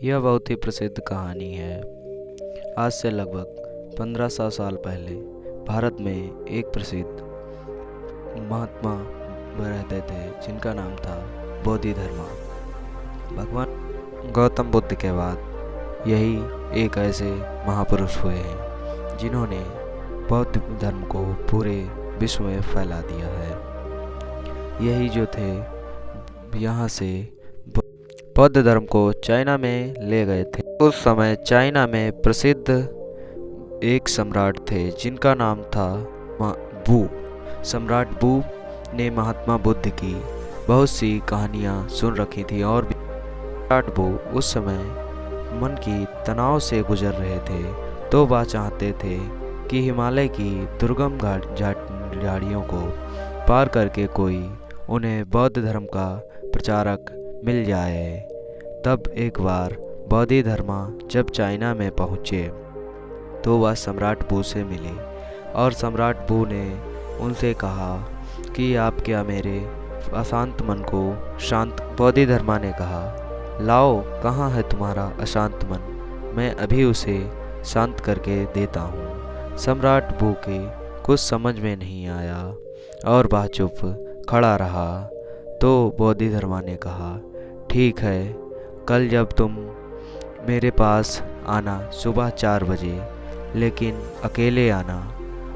यह बहुत ही प्रसिद्ध कहानी है। आज से लगभग 1500 साल पहले भारत में एक प्रसिद्ध महात्मा रहते थे जिनका नाम था बोधिधर्मा। भगवान गौतम बुद्ध के बाद यही एक ऐसे महापुरुष हुए हैं जिन्होंने बौद्ध धर्म को पूरे विश्व में फैला दिया है। यही जो थे यहाँ से बौद्ध धर्म को चाइना में ले गए थे। उस समय चाइना में प्रसिद्ध एक सम्राट थे जिनका नाम था बू। सम्राट बू ने महात्मा बुद्ध की बहुत सी कहानियाँ सुन रखी थी और सम्राट बू उस समय मन की तनाव से गुजर रहे थे, तो वह चाहते थे कि हिमालय की दुर्गम झाड़ियों को पार करके कोई उन्हें बौद्ध धर्म का प्रचारक मिल जाए। तब एक बार बोधिधर्मा जब चाइना में पहुँचे तो वह सम्राट बू से मिले और सम्राट बू ने उनसे कहा कि आप क्या मेरे अशांत मन को शांत। बोधिधर्मा ने कहा, लाओ, कहाँ है तुम्हारा अशांत मन, मैं अभी उसे शांत करके देता हूँ। सम्राट बू के कुछ समझ में नहीं आया और वह चुप खड़ा रहा। तो बोधिधर्मा ने कहा, ठीक है, कल जब तुम मेरे पास आना सुबह 4 बजे, लेकिन अकेले आना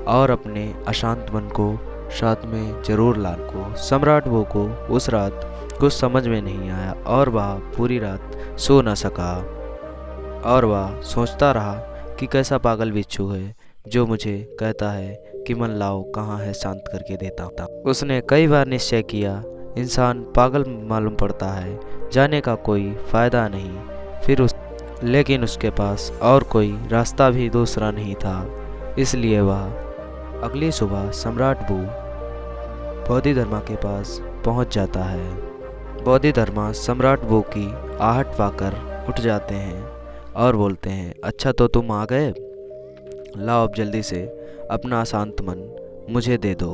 और अपने अशांत मन को साथ में जरूर लाना को। सम्राट बू को उस रात कुछ समझ में नहीं आया और वह पूरी रात सो न सका और वह सोचता रहा कि कैसा पागल बिच्छू है जो मुझे कहता है कि मन लाओ, कहाँ है, शांत करके देता हूँ। उसने कई बार निश्चय किया, इंसान पागल मालूम पड़ता है, जाने का कोई फ़ायदा नहीं। लेकिन उसके पास और कोई रास्ता भी दूसरा नहीं था, इसलिए वह अगली सुबह सम्राट बू बोधिधर्मा के पास पहुंच जाता है। बोधिधर्मा सम्राट बू की आहट पाकर उठ जाते हैं और बोलते हैं, अच्छा तो तुम आ गए, लाओ अब जल्दी से अपना अशांत मन मुझे दे दो,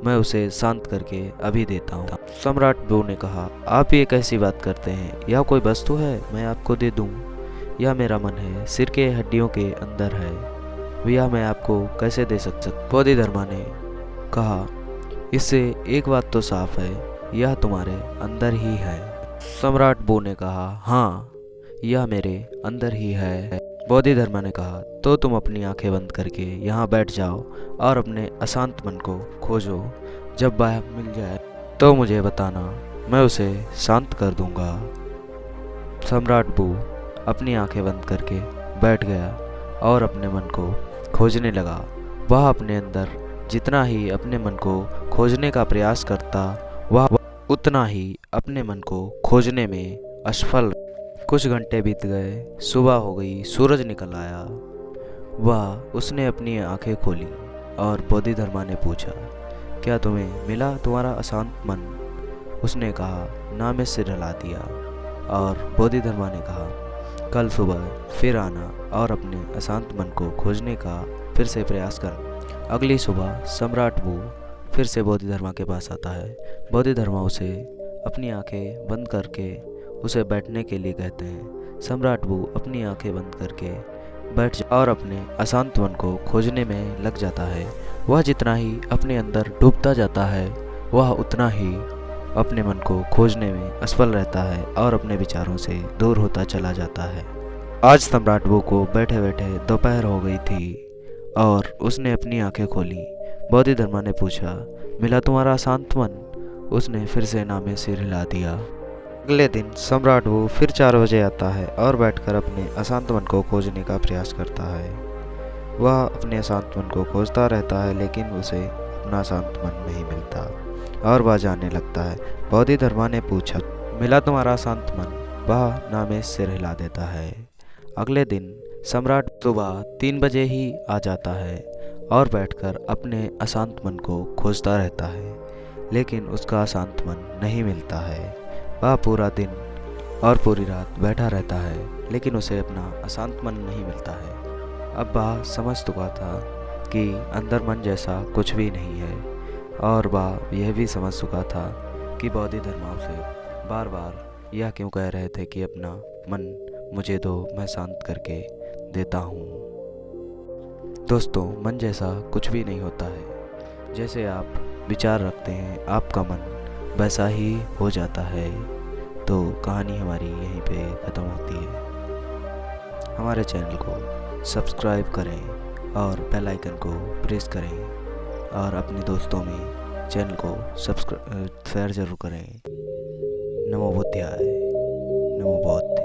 मैं उसे शांत करके अभी देता हूँ। सम्राट बू ने कहा, आप ये कैसी बात करते हैं, यह कोई वस्तु है मैं आपको दे दूँ? यह मेरा मन है, सिर के हड्डियों के अंदर है, यह मैं आपको कैसे दे सकता? बोधिधर्मा ने कहा, इससे एक बात तो साफ है, यह तुम्हारे अंदर ही है। सम्राट बू ने कहा, हाँ, यह मेरे अंदर ही है। बोधिधर्मा ने कहा, तो तुम अपनी आंखें बंद करके यहाँ बैठ जाओ और अपने अशांत मन को खोजो। जब वह मिल जाए तो मुझे बताना, मैं उसे शांत कर दूंगा। सम्राट बू अपनी आंखें बंद करके बैठ गया और अपने मन को खोजने लगा। वह अपने अंदर जितना ही अपने मन को खोजने का प्रयास करता, वह उतना ही अपने मन को खोजने में असफल। कुछ घंटे बीत गए, सुबह हो गई, सूरज निकल आया। उसने अपनी आंखें खोली और बोधिधर्मा ने पूछा, क्या तुम्हें मिला तुम्हारा अशांत मन? उसने कहा, ना, मैं सिर हिला दिया। और बोधिधर्मा ने कहा, कल सुबह फिर आना और अपने अशांत मन को खोजने का फिर से प्रयास करना। अगली सुबह सम्राट बू फिर से बोधिधर्मा के पास आता है। बोधिधर्मा उसे अपनी आंखें बंद करके उसे बैठने के लिए कहते हैं। सम्राट बू अपनी आंखें बंद करके बैठ और अपने अशांत मन को खोजने में लग जाता है। वह जितना ही अपने अंदर डूबता जाता है, वह उतना ही अपने मन को खोजने में असफल रहता है और अपने विचारों से दूर होता चला जाता है। आज सम्राट बू को बैठे बैठे दोपहर हो गई थी और उसने अपनी आंखें खोली। बोधिधर्मा ने पूछा, मिला तुम्हारा अशांत मन? उसने फिर से ना में सिर हिला दिया। अगले दिन सम्राट बू फिर 4 बजे आता है और बैठकर अपने अशांत मन को खोजने का प्रयास करता है। वह अपने अशांत मन को खोजता रहता है, लेकिन उसे अपना अशांत मन नहीं मिलता और वह जाने लगता है। बोधिधर्मा ने पूछा, मिला तुम्हारा शांत मन? वह ना में सिर हिला देता है। अगले दिन सम्राट सुबह 3 बजे ही आ जाता है और बैठकर अपने अशांत मन को खोजता रहता है, लेकिन उसका अशांत मन नहीं मिलता है। वह पूरा दिन और पूरी रात बैठा रहता है, लेकिन उसे अपना अशांत मन नहीं मिलता है। अब वह समझ चुका था कि अंदर मन जैसा कुछ भी नहीं है और वह यह भी समझ चुका था कि बोधिधर्मा उसे बार बार यह क्यों कह रहे थे कि अपना मन मुझे दो, मैं शांत करके देता हूँ। दोस्तों, मन जैसा कुछ भी नहीं होता है। जैसे आप विचार रखते हैं, आपका मन वैसा ही हो जाता है। तो कहानी हमारी यहीं पे ख़त्म होती है। हमारे चैनल को सब्सक्राइब करें और बेल आइकन को प्रेस करें और अपने दोस्तों में चैनल को शेयर ज़रूर करें। नमो बुद्धाय, नमो बौद्ध।